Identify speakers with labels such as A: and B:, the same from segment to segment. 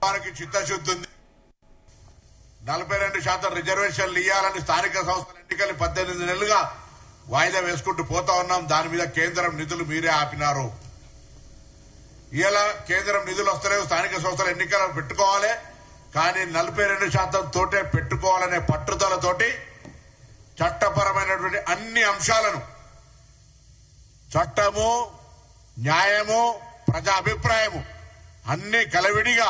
A: ప్రభుత్వానికి చిత్తశుద్ధి ఉంది. 42% రిజర్వేషన్లు ఇవ్వాలని స్థానిక సంస్థల ఎన్నికలు 18 నెలలుగా వాయిదా వేసుకుంటూ పోతా ఉన్నాం. దాని మీద కేంద్రం నిధులు మీరే ఆపినారు. ఇలా కేంద్రం నిధులు వస్తలేవు, స్థానిక సంస్థల ఎన్నికలు పెట్టుకోవాలి, కానీ 42% తోటే పెట్టుకోవాలనే పట్టుదలతోటి చట్టపరమైనటువంటి అన్ని అంశాలను చట్టము, న్యాయము, ప్రజా అభిప్రాయము అన్ని కలవిడిగా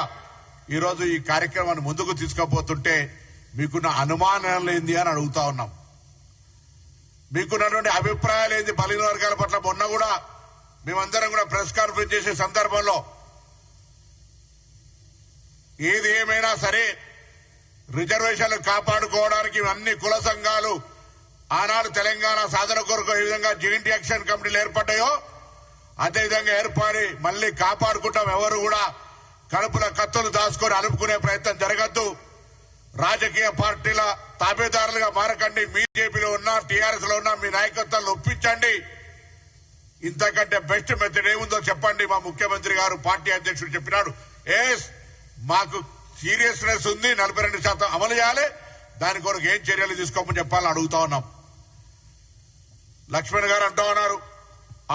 A: ఈరోజు ఈ కార్యక్రమాన్ని ముందుకు తీసుకుపోతుంటే మీకున్న అనుమానాలు ఏంది అని అడుగుతా ఉన్నాం. మీకున్నటువంటి అభిప్రాయాలు ఏంది బలహీన వర్గాల పట్ల? మొన్న కూడా మేమందరం కూడా ప్రెస్ కాన్ఫరెన్స్ చేసే సందర్భంలో ఏది ఏమైనా సరే రిజర్వేషన్లు కాపాడుకోవడానికి అన్ని కుల సంఘాలు ఆనాడు తెలంగాణ సాధన కొరకు ఏ విధంగా జాయింట్ యాక్షన్ కమిటీలు ఏర్పడ్డాయో అదేవిధంగా ఏర్పడి మళ్లీ కాపాడుకుంటాం. ఎవరు కూడా కడుపుల కత్తులు దాచుకొని అలుపుకునే ప్రయత్నం జరగద్దు. రాజకీయ పార్టీల తాబేదారులుగా మారకండి. బీజేపీలో ఉన్నా, టీఆర్ఎస్ లో ఉన్నా మీ నాయకత్వాన్ని ఒప్పించండి. ఇంతకంటే బెస్ట్ మెథడ్ ఏముందో చెప్పండి. మా ముఖ్యమంత్రి గారు, పార్టీ అధ్యక్షుడు చెప్పినాడు, మాకు సీరియస్నెస్ ఉంది, 42% అమలు చేయాలి, దాని కొరకు ఏం చర్యలు తీసుకోమని చెప్పాలని అడుగుతా ఉన్నాం. లక్ష్మణ్ గారు అంటా ఉన్నారు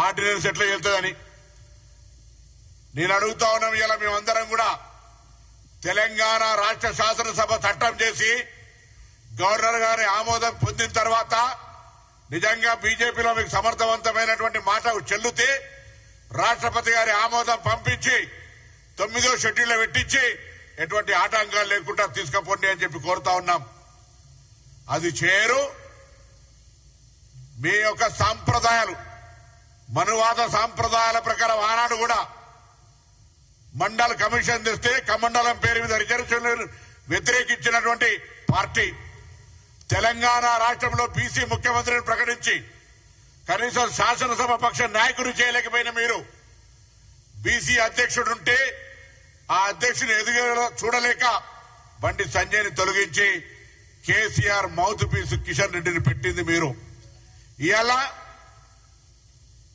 A: ఆర్డినెన్స్ ఎట్లా వెళ్తుందని. నేను అడుగుతా ఉన్నాం, ఇలా మేమందరం కూడా తెలంగాణ రాష్ట్ర శాసనసభ చట్టం చేసి గవర్నర్ గారి ఆమోదం పొందిన తర్వాత నిజంగా బీజేపీలో మీకు సమర్థవంతమైనటువంటి మాట చెల్లితే రాష్ట్రపతి గారి ఆమోదం పంపించి 9వ షెడ్యూల్లో పెట్టించి ఎటువంటి ఆటంకాలు లేకుండా తీసుకుపోండి అని చెప్పి కోరుతా ఉన్నాం. అది చేయరు. మీ యొక్క సాంప్రదాయాలు, మనువాద సాంప్రదాయాల ప్రకారం ఆనాడు కూడా మండల కమిషన్ తెస్తే కమండలం పేరు మీద రిజర్వేషన్లు వ్యతిరేకించినటువంటి పార్టీ తెలంగాణ రాష్ట్రంలో బీసీ ముఖ్యమంత్రిని ప్రకటించి కనీసం శాసనసభ పక్ష నాయకుడు చేయలేకపోయిన మీరు బీసీ అధ్యక్షుడుంటే ఆ అధ్యక్షుని ఎదుగుదల చూడలేక బండి సంజయ్ని తొలగించి కేసీఆర్ మౌత్ పీస్ కిషన్ రెడ్డిని పెట్టింది మీరు. ఇవాళ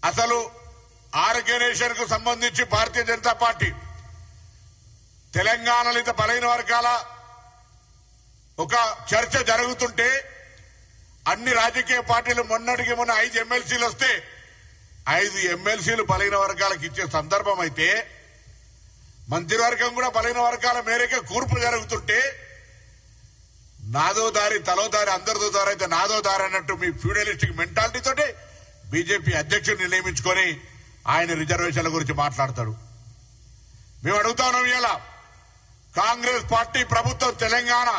A: అసలు ఆర్గనైజేషన్ కు సంబంధించి భారతీయ జనతా పార్టీ తెలంగాణలో ఇంత బలహీన వర్గాల ఒక చర్చ జరుగుతుంటే అన్ని రాజకీయ పార్టీలు మొన్నటికి మొన్న 5 ఎమ్మెల్సీలు వస్తే 5 ఎమ్మెల్సీలు బలహీన వర్గాలకు ఇచ్చే సందర్భం అయితే మంత్రివర్గం కూడా బలహీన వర్గాల మేరకే కూర్పు జరుగుతుంటే నాదో దారి తలో దారి అందరిదో దారి అయితే నాదో దారి అన్నట్టు మీ ఫ్యూడలిస్టిక్ మెంటాలిటీ తోటి బీజేపీ అధ్యక్షుడిని నియమించుకొని ఆయన రిజర్వేషన్ల గురించి మాట్లాడతాడు. మేము అడుగుతా ఉన్నాం, ఇలా కాంగ్రెస్ పార్టీ ప్రభుత్వం తెలంగాణ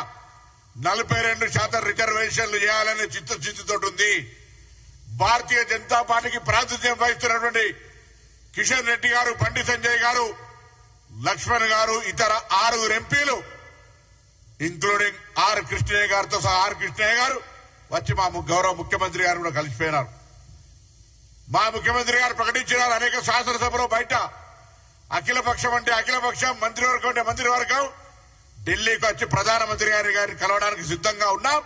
A: 42% రిజర్వేషన్లు చేయాలనే చిత్తశుద్ధితో ఉంది. భారతీయ జనతా పార్టీకి ప్రాతినిధ్యం వహిస్తున్నటువంటి కిషన్ రెడ్డి గారు, బండి సంజయ్ గారు, లక్ష్మణ్ గారు, ఇతర 6 ఎంపీలు ఇంక్లూడింగ్ ఆర్ కృష్ణయ్య గారితో సహా కృష్ణయ్య గారు వచ్చి మా గౌరవ ముఖ్యమంత్రి గారు కూడా కలిసిపోయినారు. మా ముఖ్యమంత్రి గారు ప్రకటించినారు అనేక శాసనసభలో బయట అఖిలపక్షం అంటే అఖిలపక్షం, మంత్రివర్గం అంటే మంత్రివర్గం ఢిల్లీకి వచ్చి ప్రధానమంత్రి గారిని కలవడానికి సిద్ధంగా ఉన్నాం.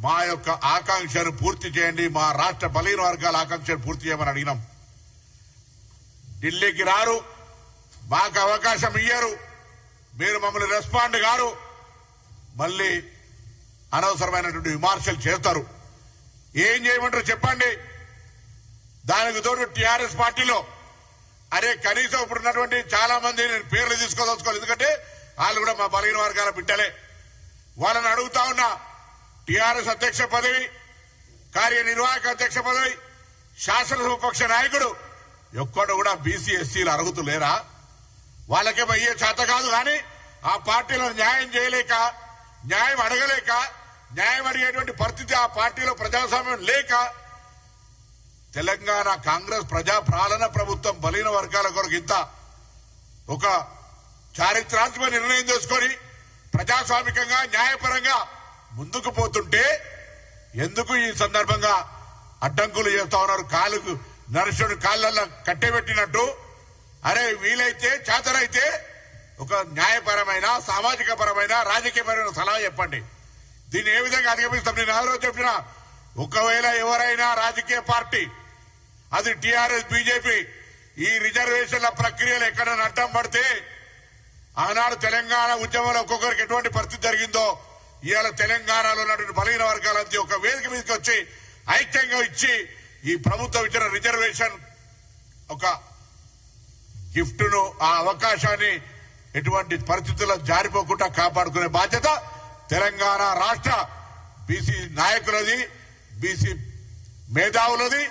A: మా యొక్క ఆకాంక్షను పూర్తి చేయండి, మా రాష్ట్ర బలహీన వర్గాల ఆకాంక్షను పూర్తి చేయమని అడిగినాం. ఢిల్లీకి రారు, మాకు అవకాశం ఇయ్యరు, మీరు మమ్మల్ని రెస్పాండ్ గారు, మళ్ళీ అనవసరమైనటువంటి విమర్శలు చేస్తారు. ఏం చేయమంటారు చెప్పండి. దానికి తోడు టీఆర్ఎస్ పార్టీలో కనీసం ఇప్పుడు ఉన్నటువంటి చాలా మంది నేను పేర్లు తీసుకోదలుచుకోవాలి, ఎందుకంటే వాళ్ళు కూడా మా బలహీన వర్గాల బిడ్డలే. వాళ్ళని అడుగుతా ఉన్నా, టీఆర్ఎస్ అధ్యక్ష పదవి, కార్యనిర్వాహక అధ్యక్ష పదవి, శాసనసభ పక్ష నాయకుడు ఎక్కడ కూడా బీసీ ఎస్సీలు అర్హుతులేరా? వాళ్ళకేమో అయ్యే చేత కాదు, కానీ ఆ పార్టీలో న్యాయం చేయలేక, న్యాయం అడగలేక, న్యాయం అడిగేటువంటి పరిస్థితి ఆ పార్టీలో ప్రజాస్వామ్యం లేక తెలంగాణ కాంగ్రెస్ ప్రజా పాలన ప్రభుత్వం బలహీన వర్గాల కొరకు ఇంత ఒక చారిత్రాత్మక నిర్ణయం తీసుకొని ప్రజాస్వామికంగా న్యాయపరంగా ముందుకు పోతుంటే ఎందుకు ఈ సందర్భంగా అడ్డంకులు చేస్తా ఉన్నారు? కాలుకు నరుషుడు కాళ్ళల్లో కట్టెబెట్టినట్టు. వీలైతే చేతనైతే ఒక న్యాయపరమైన, సామాజిక పరమైన, రాజకీయపరమైన సలహా చెప్పండి. దీన్ని ఏ విధంగా అధిగమిస్తాం? నేను ఆ రోజు చెప్పిన, ఒకవేళ ఎవరైనా రాజకీయ పార్టీ, అది టీఆర్ఎస్, బీజేపీ, ఈ రిజర్వేషన్ల ప్రక్రియలు ఎక్కడైనా అడ్డం పడితే ఆనాడు తెలంగాణ ఉద్యమంలో ఒక్కొక్కరికి ఎటువంటి పరిస్థితి జరిగిందో ఇవాళ తెలంగాణలో ఉన్నటువంటి బలహీన వర్గాలంతా ఒక వేదిక మీదకి వచ్చి ఐక్యంగా ఇచ్చి ఈ ప్రభుత్వం ఇచ్చిన రిజర్వేషన్ ఒక గిఫ్ట్ ను ఆ అవకాశాన్ని ఎటువంటి పరిస్థితుల్లో జారిపోకుండా కాపాడుకునే బాధ్యత తెలంగాణ రాష్ట్ర బీసీ నాయకులది, బీసీ మేధావులది,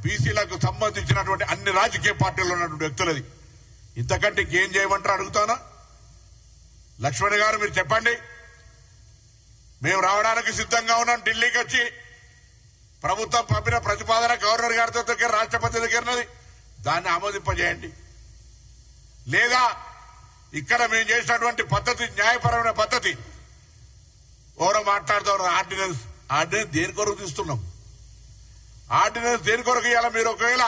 A: బీసీలకు సంబంధించినటువంటి అన్ని రాజకీయ పార్టీల్లో ఉన్నటువంటి వ్యక్తులది. ఇంతకంటే ఇంకేం చేయమంటారు అడుగుతానా? లక్ష్మణ్ గారు మీరు చెప్పండి. మేము రావడానికి సిద్ధంగా ఉన్నాం. ఢిల్లీకి వచ్చి ప్రభుత్వం పంపిన ప్రతిపాదన గవర్నర్ గారితో దగ్గర రాష్ట్రపతి దగ్గరన్నది, దాన్ని ఆమోదింపజేయండి. లేదా ఇక్కడ మేము చేసినటువంటి పద్ధతి న్యాయపరమైన పద్ధతి ఎవరో మాట్లాడుతారు. ఆర్డినెన్స్ దేని కొరకు తీస్తున్నాం? ఆర్డినెన్స్ దేని కొరకు ఇవ్వాలి? మీరు ఒకవేళ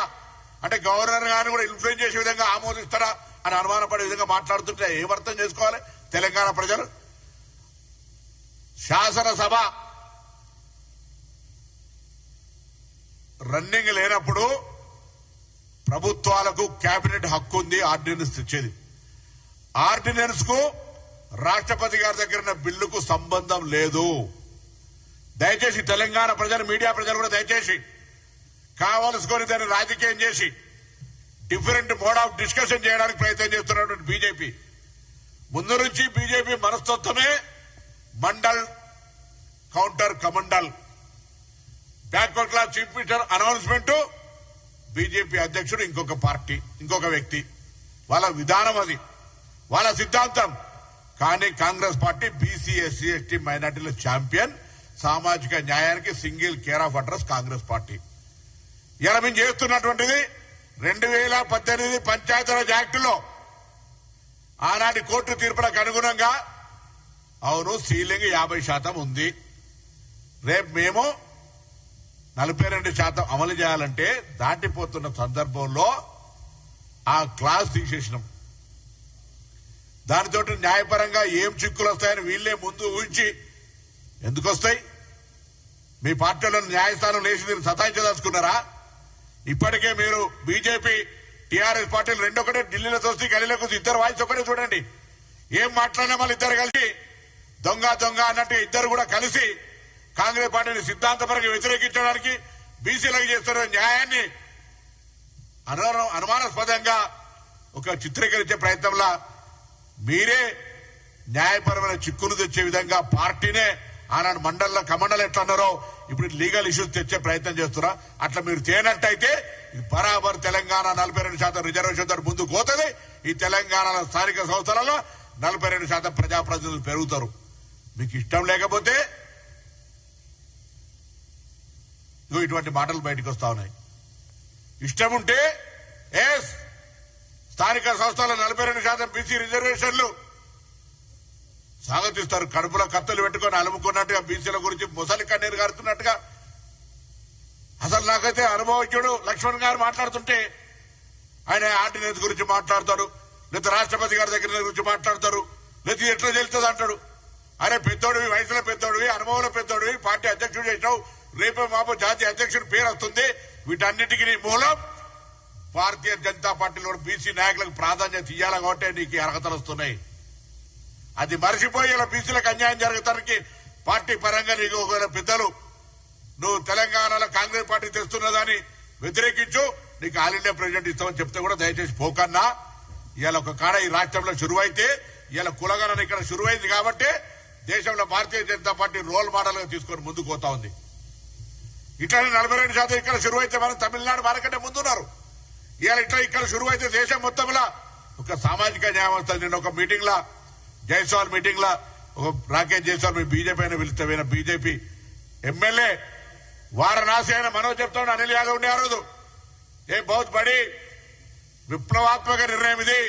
A: అంటే గవర్నర్ గారిని కూడా ఇన్ఫ్లుయెన్స్ చేసే విధంగా ఆమోదిస్తారా అని అనుమానపడే విధంగా మాట్లాడుతుంటే ఏమర్థం చేసుకోవాలి తెలంగాణ ప్రజలు? శాసనసభ రన్నింగ్ లేనప్పుడు ప్రభుత్వాలకు కేబినెట్ హక్కు ఉంది ఆర్డినెన్స్ తెచ్చేది. ఆర్డినెన్స్ కు రాష్ట్రపతి గారి దగ్గర ఉన్న బిల్లుకు సంబంధం లేదు. దయచేసి తెలంగాణ ప్రజలు, మీడియా ప్రజలు కూడా దయచేసి కావలసుకొని దాన్ని రాజకీయం చేసి డిఫరెంట్ మోడ్ ఆఫ్ డిస్కషన్ చేయడానికి ప్రయత్నం చేస్తున్నటువంటి బీజేపీ, ముందు నుంచి బీజేపీ మనస్తత్వమే Mandal counter Kamandal. Backward class chief minister announcement, BJP అధ్యక్షుడు ఇంకొక పార్టీ, ఇంకొక వ్యక్తి. వాళ్ళ విధానం అది, వాళ్ళ సిద్ధాంతం. కానీ Congress party BC, SC, ST, మైనార్టీల ఛాంపియన్, సామాజిక న్యాయానికి single care of address Congress party. ఇలా మేము చేస్తున్నటువంటిది 2018 పంచాయతీరాజ్ యాక్టులో ఆనాటి కోర్టు తీర్పులకు అనుగుణంగా అవును సీలింగ్ 50% ఉంది. రేపు మేము 42% అమలు చేయాలంటే దాటిపోతున్న సందర్భంలో ఆ క్లాస్ తీసేసినాం. దానితో న్యాయపరంగా ఏం చిక్కులు వస్తాయని వీళ్లే ముందు ఊహించి, ఎందుకు వస్తాయి? మీ పార్టీలో న్యాయస్థానం లేచి మీరు సతాయించదలుచుకున్నారా? ఇప్పటికే మీరు బీజేపీ, టీఆర్ఎస్ పార్టీలు రెండొకటే, ఢిల్లీలో తోసి గలీలోకి ఇద్దరు వాయిస్ ఒకటే. చూడండి ఏం మాట్లాడినా వాళ్ళు ఇద్దరు కలిసి దొంగ దొంగ అన్నట్టు ఇద్దరు కూడా కలిసి కాంగ్రెస్ పార్టీని సిద్ధాంతపరంగా వ్యతిరేకించడానికి బీసీలకు చేస్తున్న న్యాయాన్ని అనుమానాస్పదంగా ఒక చిత్రీకరించే ప్రయత్నంలో మీరే న్యాయపరమైన చిక్కులు తెచ్చే విధంగా పార్టీనే ఆనాడు మండల్లో కమండలు ఎట్లా అన్నారో ఇప్పుడు లీగల్ ఇష్యూస్ తెచ్చే ప్రయత్నం చేస్తున్నా. అట్లా మీరు చేయనట్టయితే బరాబర్ తెలంగాణ 42% రిజర్వేషన్ తో ముందుకు పోతుంది. ఈ తెలంగాణలో స్థానిక సంస్థలలో 42% ప్రజాప్రతినిధులు పెరుగుతారు. మీకు ఇష్టం లేకపోతే ఇటువంటి మాటలు బయటకు వస్తా ఉన్నాయి. ఇష్టం ఉంటే స్థానిక సంస్థల 42% బీసీ రిజర్వేషన్లు స్వాగతిస్తారు. కడుపులో కత్తులు పెట్టుకొని అలుముకున్నట్టుగా బీసీల గురించి ముసలి కన్నీరు గారుతున్నట్టుగా. అసలు నాకైతే అనుభవజ్ఞుడు లక్ష్మణ్ గారు మాట్లాడుతుంటే ఆయన ఆర్డినెన్స్ గురించి మాట్లాడతాడు, లేదా రాష్ట్రపతి గారి దగ్గర గురించి మాట్లాడతారు, లేదా ఎట్లా తెలుస్తుంది అంటాడు. అరే పెద్దోడివి, వయసులో పెద్దోడివి, అనుభవంలో పెద్దోడివి, పార్టీ అధ్యక్షుడు చేసినావు, రేపే మాపో జాతీయ అధ్యక్షుడి పేరు వస్తుంది. వీటన్నిటికీ మూలం భారతీయ జనతా పార్టీలో బీసీ నాయకులకు ప్రాధాన్యత ఇవ్వాలి కాబట్టి నీకు అర్హతలు వస్తున్నాయి. అది మర్చిపోయి ఇలా బీసీలకు అన్యాయం జరగటానికి పార్టీ పరంగా నీకు ఒకవేళ పెద్దలు నువ్వు తెలంగాణలో కాంగ్రెస్ పార్టీ తెస్తున్నదాన్ని వ్యతిరేకించు, నీకు ఆల్ ఇండియా ప్రెసిడెంట్ ఇస్తామని చెప్తే కూడా దయచేసి పోకన్నా. ఇవాళ ఒక కాడ ఈ రాష్ట్రంలో శురువైతే ఇవాళ కులగణన ఇక్కడ శురువైంది కాబట్టి దేశంలో Bharatiya Janata party role model గా తీసుకొని ముందుకు పోతా ఉంది. ఇట్లానే 42% ఇక్కడ శురువైతే మనం తమిళనాడు మనకంటే ముందున్నారు. ఇవాళ ఇట్లా ఇక్కడ శురువైతే దేశం మొత్తంలో ఒక సామాజిక న్యాయం వస్తుంది. నేను ఒక మీటింగ్ లా జైస్వాల్ మీటింగ్ లా ఒక రాకేష్ జైస్వాల్ మీ బీజేపీ అయినా పిలిస్తే బీజేపీ ఎమ్మెల్యే వారణాసి అయిన మనోజ్ చెప్తాడు, అనిల్ యాదవ్ ఉండే ఆ రోజు బహుత్ బడి విప్లవాత్మక నిర్ణయం ఇది,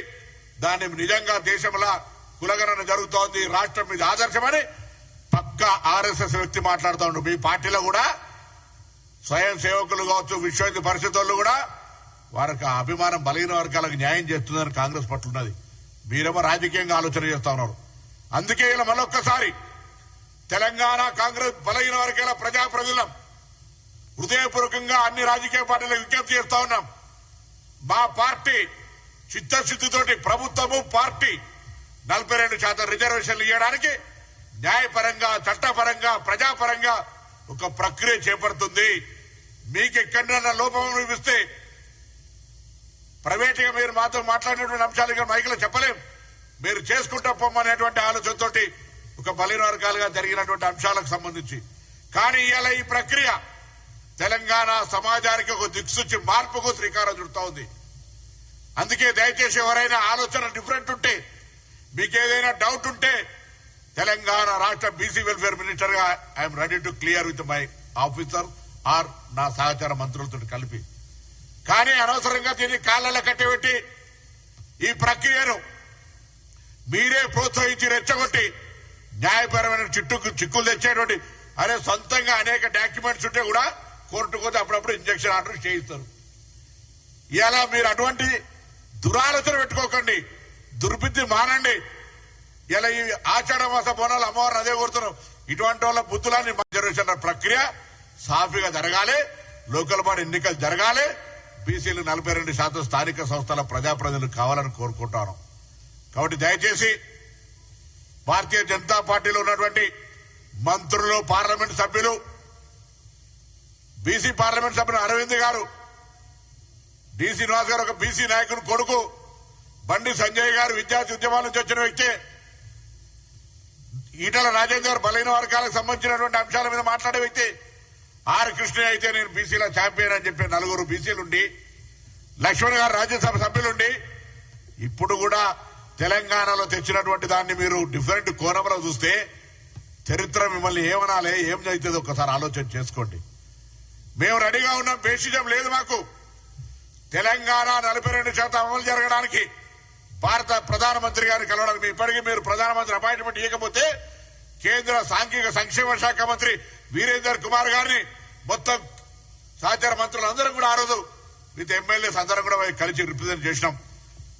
A: దాన్ని నిజంగా దేశంలో కులగణన జరుగుతోంది, రాష్ట్రం మీద ఆదర్శమని పక్క ఆర్ఎస్ఎస్ వ్యక్తి మాట్లాడుతూ ఉండు. మీ పార్టీలో కూడా స్వయం సేవకులు కావచ్చు, విశ్వ హిందూ పరిషత్ వాళ్ళు కూడా వారికి అభిమానం బలహీన వర్గాలకు న్యాయం చేస్తుందని కాంగ్రెస్ పట్ల ఉన్నది. మీరేమో రాజకీయంగా ఆలోచన చేస్తా ఉన్నారు. అందుకే ఇలా మరొక్కసారి తెలంగాణ కాంగ్రెస్ బలహీన వర్గాల ప్రజాప్రతినిధులం హృదయపూర్వకంగా అన్ని రాజకీయ పార్టీలకు విజ్ఞప్తి చేస్తా ఉన్నాం. మా పార్టీ చిత్తశుద్ధితోటి ప్రభుత్వము పార్టీ 42% రిజర్వేషన్లు ఇవ్వడానికి న్యాయపరంగా, చట్టపరంగా, ప్రజాపరంగా ఒక ప్రక్రియ చేపడుతుంది. మీకు ఎక్కడైనా లోపం అనిపిస్తే ప్రైవేట్గా మీరు మాతో మాట్లాడినటువంటి అంశాలు ఇక్కడ మైకులో చెప్పలేం. మీరు చేసుకుంటా పొమ్మనేటువంటి ఆలోచనతో ఒక బలహీన వర్గాలుగా జరిగినటువంటి అంశాలకు సంబంధించి. కానీ ఇవాళ ఈ ప్రక్రియ తెలంగాణ సమాజానికి ఒక దిక్సూచి మార్పుకు శ్రీకారం చుడుతూ ఉంది. అందుకే దయచేసి ఎవరైనా ఆలోచన డిఫరెంట్ ఉంటే, మీకేదైనా డౌట్ ఉంటే, తెలంగాణ రాష్ట్ర బీసీ వెల్ఫేర్ మినిస్టర్ గా I'm ready to clear with my officer or నా సహచార మంత్రులతో కలిపి. కానీ అనవసరంగా దీన్ని కాళ్ళలో కట్టబెట్టి ఈ ప్రక్రియను మీరే ప్రోత్సహించి రెచ్చగొట్టి న్యాయపరమైన చిక్కులు తెచ్చేటువంటి అనే సొంతంగా అనేక డాక్యుమెంట్స్ ఉంటే కూడా కోర్టుకు పోతే అప్పుడప్పుడు ఇంజక్షన్ ఆర్డర్ చేయిస్తారు. ఇలా మీరు అటువంటి దురాలోచన పెట్టుకోకండి, దుర్బుద్ధి మానండి. ఇలా ఈ ఆషాఢ మాస బోనాలు అమ్మవారిని అదే కోరుతున్నాం. ఇటువంటి వాళ్ళ బుద్ధులని రిజర్వేషన్ ప్రక్రియ సాఫీగా జరగాలి, లోకల్ బాడీ ఎన్నికలు జరగాలి, బీసీలు 42% స్థానిక సంస్థల ప్రజాప్రతినిధులు కావాలని కోరుకుంటాను. కాబట్టి దయచేసి భారతీయ జనతా పార్టీలో ఉన్నటువంటి మంత్రులు, పార్లమెంట్ సభ్యులు, బీసీ పార్లమెంట్ సభ్యులు అరవింద్ గారు, డి శ్రీనివాస్ గారు ఒక బీసీ నాయకుని కొడుకు, బండి సంజయ్ గారు విద్యార్థి ఉద్యమాల నుంచి వచ్చిన వ్యక్తి, ఈటల రాజేందర్ బలహీన వర్గాలకు సంబంధించినటువంటి అంశాల మీద మాట్లాడే వ్యక్తి, ఆర్ కృష్ణ అయితే నేను బీసీల ఛాంపియన్ అని చెప్పి 4 బీసీలుండి, లక్ష్మణ్ గారు రాజ్యసభ సభ్యులుండి, ఇప్పుడు కూడా తెలంగాణలో తెచ్చినటువంటి దాన్ని మీరు డిఫరెంట్ కోణంలో చూస్తే చరిత్ర మిమ్మల్ని ఏమనాలి, ఏం జరుగుతుందో ఒకసారి ఆలోచన చేసుకోండి. మేము రెడీగా ఉన్నాం, బేసిజం లేదు మాకు. తెలంగాణ 42% అమలు జరగడానికి భారత ప్రధానమంత్రి గారిని కలవడానికి ఇప్పటికీ మీరు ప్రధానమంత్రి అపాయింట్మెంట్ ఇవ్వకపోతే కేంద్ర సాంఘిక సంక్షేమ శాఖ మంత్రి వీరేందర్ కుమార్ గారిని మొత్తం సహచార మంత్రులు అందరం కూడా ఆ రోజు విత్ ఎమ్మెల్యేస్ అందరం కూడా కలిసి రిప్రజెంట్ చేసినాం.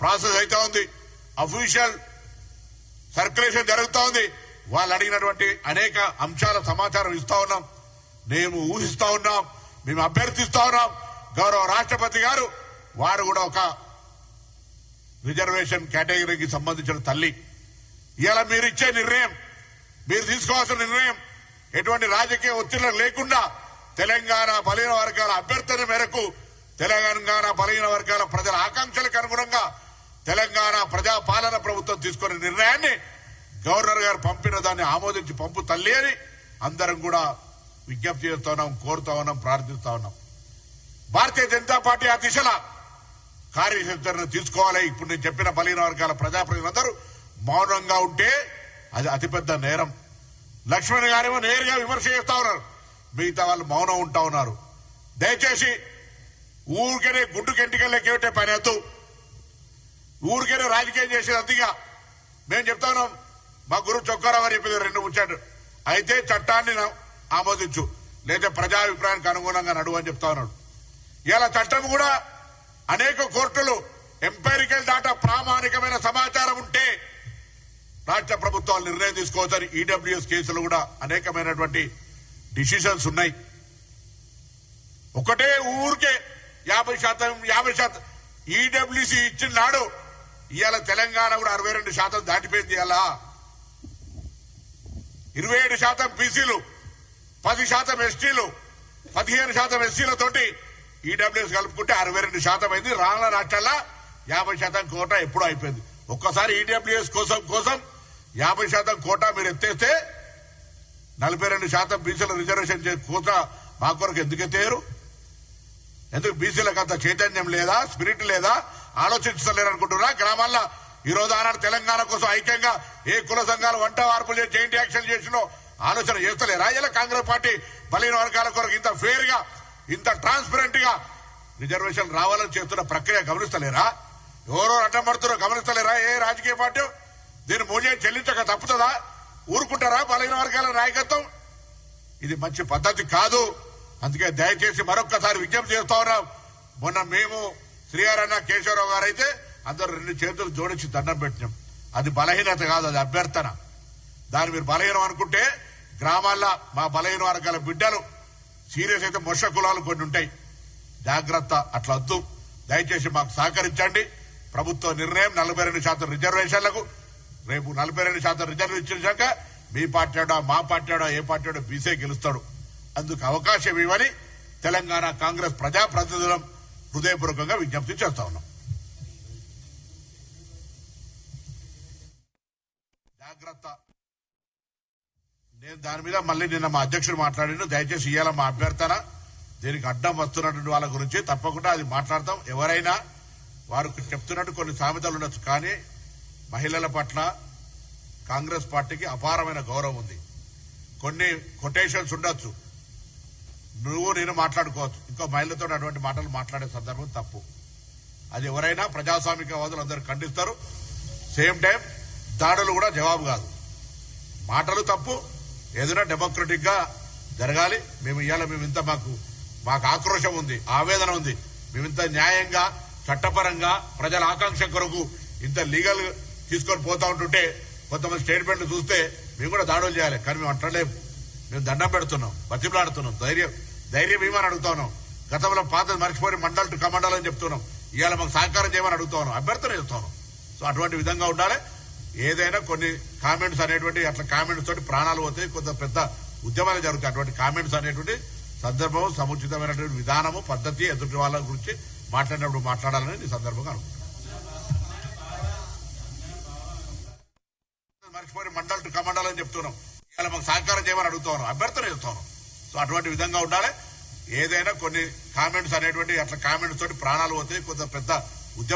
A: ప్రాసెస్ అయితే ఉంది, అఫీషియల్ సర్క్యులేషన్ జరుగుతూ ఉంది. వాళ్ళు అడిగినటువంటి అనేక అంశాల సమాచారం ఇస్తా ఉన్నాం, మేము ఊహిస్తా ఉన్నాం, మేము అభ్యర్థిస్తా ఉన్నాం. గౌరవ రాష్ట్రపతి గారు వారు కూడా ఒక రిజర్వేషన్ కేటగిరీకి సంబంధించిన తల్లి. ఇలా మీరు ఇచ్చే నిర్ణయం, మీరు తీసుకోవాల్సిన నిర్ణయం ఎటువంటి రాజకీయ ఒత్తిళ్లు లేకుండా తెలంగాణ బలహీన వర్గాల అభ్యర్థన మేరకు, తెలంగాణ బలహీన వర్గాల ప్రజల ఆకాంక్షలకు అనుగుణంగా తెలంగాణ ప్రజా పాలన ప్రభుత్వం తీసుకునే నిర్ణయాన్ని గవర్నర్ గారు పంపిన దాన్ని ఆమోదించి పంపు తల్లి అని అందరం కూడా విజ్ఞప్తి చేస్తా ఉన్నాం, కోరుతా ఉన్నాం, ప్రార్థిస్తా ఉన్నాం. భారతీయ జనతా పార్టీ ఆ దిశలో కార్యాచరణ తీసుకోవాలి. ఇప్పుడు నేను చెప్పిన బలహీన వర్గాల ప్రజాప్రతినిధులందరూ మౌనంగా ఉంటే అది అతిపెద్ద నేరం. లక్ష్మణ్ గారేమో నేరుగా విమర్శ చేస్తా ఉన్నారు, మిగతా వాళ్ళు మౌనం ఉంటా ఉన్నారు. దయచేసి ఊరికనే గుడ్డు కెంటికలు లెక్కెట్టే పని వద్దు, ఊరికనే రాజకీయం చేసేది అతిగా. మేము చెప్తా ఉన్నాం, మా గురువు చొక్కారావు గారు చెప్పేది 2 ముచ్చాడు, అయితే చట్టాన్ని ఆమోదించు, లేదా ప్రజాభిప్రాయానికి అనుగుణంగా నడువు అని చెప్తా ఉన్నాడు. ఇలా చట్టం కూడా అనేక కోర్టులు ఎంపైరికల్ డాటా ప్రామాణికమైన సమాచారం ఉంటే రాష్ట్ర ప్రభుత్వాలు నిర్ణయం తీసుకోవచ్చని ఈడబ్ల్యూఎస్ కేసులు కూడా అనేకమైనటువంటి డిసిషన్స్ ఉన్నాయి. ఒకటే ఊరికే 50% ఈడబ్ల్యూసీ ఇచ్చిన నాడు ఇవాళ తెలంగాణ కూడా 62% దాటిపోయింది. ఇలా 27% బీసీలు, 10% ఎస్టీలు, 15% ఎస్సీలతోటి ఈడబ్ల్యూఎస్ కలుపుకుంటే 62% అయింది. రాష్ట్ర రాష్ట్రాల్లో 50% కోటా ఎప్పుడూ అయిపోయింది. ఒక్కసారి ఈడబ్ల్యూఎస్ కోసం 50% కోటా మీరు ఎత్తేస్తే 42% బీసీల రిజర్వేషన్ కోటా మా కొరకు ఎందుకు ఎత్తేయరు? ఎందుకు బీసీలకు అంత చైతన్యం లేదా, స్పిరిట్ లేదా, ఆలోచించలేరు అనుకుంటున్నా? గ్రామాల్లో ఈ రోజు ఆనాడు తెలంగాణ కోసం ఐక్యంగా ఏ కుల సంఘాలు వంట వార్పులు చేసి జాయింట్ యాక్షన్ చేసినో ఆలోచన చేస్తలేరా? ఇలా కాంగ్రెస్ పార్టీ బలహీన వర్గాల కొరకు ఇంత ఫెయిర్ గా, ఇంత ట్రాన్స్పరెంట్ గా రిజర్వేషన్ రావాలని చేస్తున్న ప్రక్రియ గమనిస్తలేరా? ఎవరో అడ్డం పడుతున్నారో గమనిస్తలేరా? ఏ రాజకీయ పార్టీ దీన్ని మూల్యం చెల్లించక తప్పుతుందా? ఊరుకుంటారా బలహీన వర్గాల నాయకత్వం? ఇది మంచి పద్ధతి కాదు. అందుకే దయచేసి మరొక్కసారి విజ్ఞప్తి చేస్తా ఉన్నాం. మొన్న మేము శ్రీహరన్న కేశవరావు గారు అయితే అందరూ 2 చేతులు జోడించి దండం పెట్టినాం. అది బలహీనత కాదు, అది అభ్యర్థన. దాన్ని మీరు బలహీనం అనుకుంటే గ్రామాల్లో మా బలహీన వర్గాల బిడ్డలు సీరియస్ అయితే మొష కులాలు కొన్ని ఉంటాయి, జాగ్రత్త. అట్లా వద్దు. దయచేసి మాకు సహకరించండి. ప్రభుత్వ నిర్ణయం 42% రిజర్వేషన్లకు రేపు 42% రిజర్వ్ ఇచ్చాక మీ పార్టీడో మా పార్టీడో ఏ పార్టీడో బీసీ గెలుస్తాడు. అందుకు అవకాశం ఇవ్వని తెలంగాణ కాంగ్రెస్ ప్రజాప్రతినిధులం హృదయపూర్వకంగా విజ్ఞప్తి చేస్తా ఉన్నాం. జాగ్రత్త. నేను దాని మీద మళ్ళీ నిన్న మా అధ్యక్షుడు మాట్లాడిండు. దయచేసి ఇవాళ మా అభ్యర్థన దీనికి అడ్డం వస్తున్నటువంటి వాళ్ళ గురించి తప్పకుండా అది మాట్లాడతాం. ఎవరైనా వారు చెప్తున్నట్టు కొన్ని సామెతలు ఉండొచ్చు, కానీ మహిళల పట్ల కాంగ్రెస్ పార్టీకి అపారమైన గౌరవం ఉంది. కొన్ని కొటేషన్స్ ఉండొచ్చు, నువ్వు నేను మాట్లాడుకోవచ్చు, ఇంకో మహిళతో అటువంటి మాటలు మాట్లాడే సందర్భం తప్పు. అది ఎవరైనా ప్రజాస్వామికవాదులు అందరూ ఖండిస్తారు. సేమ్ టైం దాడులు కూడా జవాబు కాదు. మాటలు తప్పు, ఏదైనా డెమోక్రటిక్ గా జరగాలి. మేము ఇంత మాకు ఆక్రోశం ఉంది, ఆవేదన ఉంది. మేమింత న్యాయంగా చట్టపరంగా ప్రజల ఆకాంక్ష కొరకు ఇంత లీగల్ తీసుకొని పోతా ఉంటుంటే కొంతమంది స్టేట్మెంట్లు చూస్తే మేము కూడా దాడులు చేయాలి, కానీ మేము అంటలేము. మేము దండం పెడుతున్నాం, బతిమలాడుతున్నాం, ధైర్యం ఏమని అడుగుతా ఉన్నాం. గతంలో పాత మర్చిపోయి మండల్ టు కమండల్ అని చెప్తున్నాం. ఇవాళ మాకు సహకారం చేయమని అడుగుతా ఉన్నాం, అభ్యర్థన చేస్తాను. సో అటువంటి విధంగా ఉండాలి. ఏదైనా కొన్ని కామెంట్స్ అనేటువంటి అట్లా కామెంట్స్ తోటి ప్రాణాలు పోతాయి, కొంత పెద్ద ఉద్యమాలు జరుగుతాయి. అటువంటి కామెంట్స్ అనేటువంటి సందర్భం, సముచితమైనటువంటి విధానము, పద్ధతి ఎదుటి వాళ్ళ గురించి మాట్లాడినప్పుడు మాట్లాడాలని ఈ సందర్భంగా అనుకుంటున్నాను. మర్చిపోయి మండల్ టు కమండల్ అని చెప్తున్నాం. ఇవాళ మాకు సహకారం చేయమని అడుగుతా ఉన్నాం, అభ్యర్థన చేస్తాను. సో అటువంటి విధంగా ఉండాలి. ఏదైనా కొన్ని కామెంట్స్ అనేటువంటి అట్లా కామెంట్స్ తోటి ప్రాణాలు పోతాయి, కొంత పెద్ద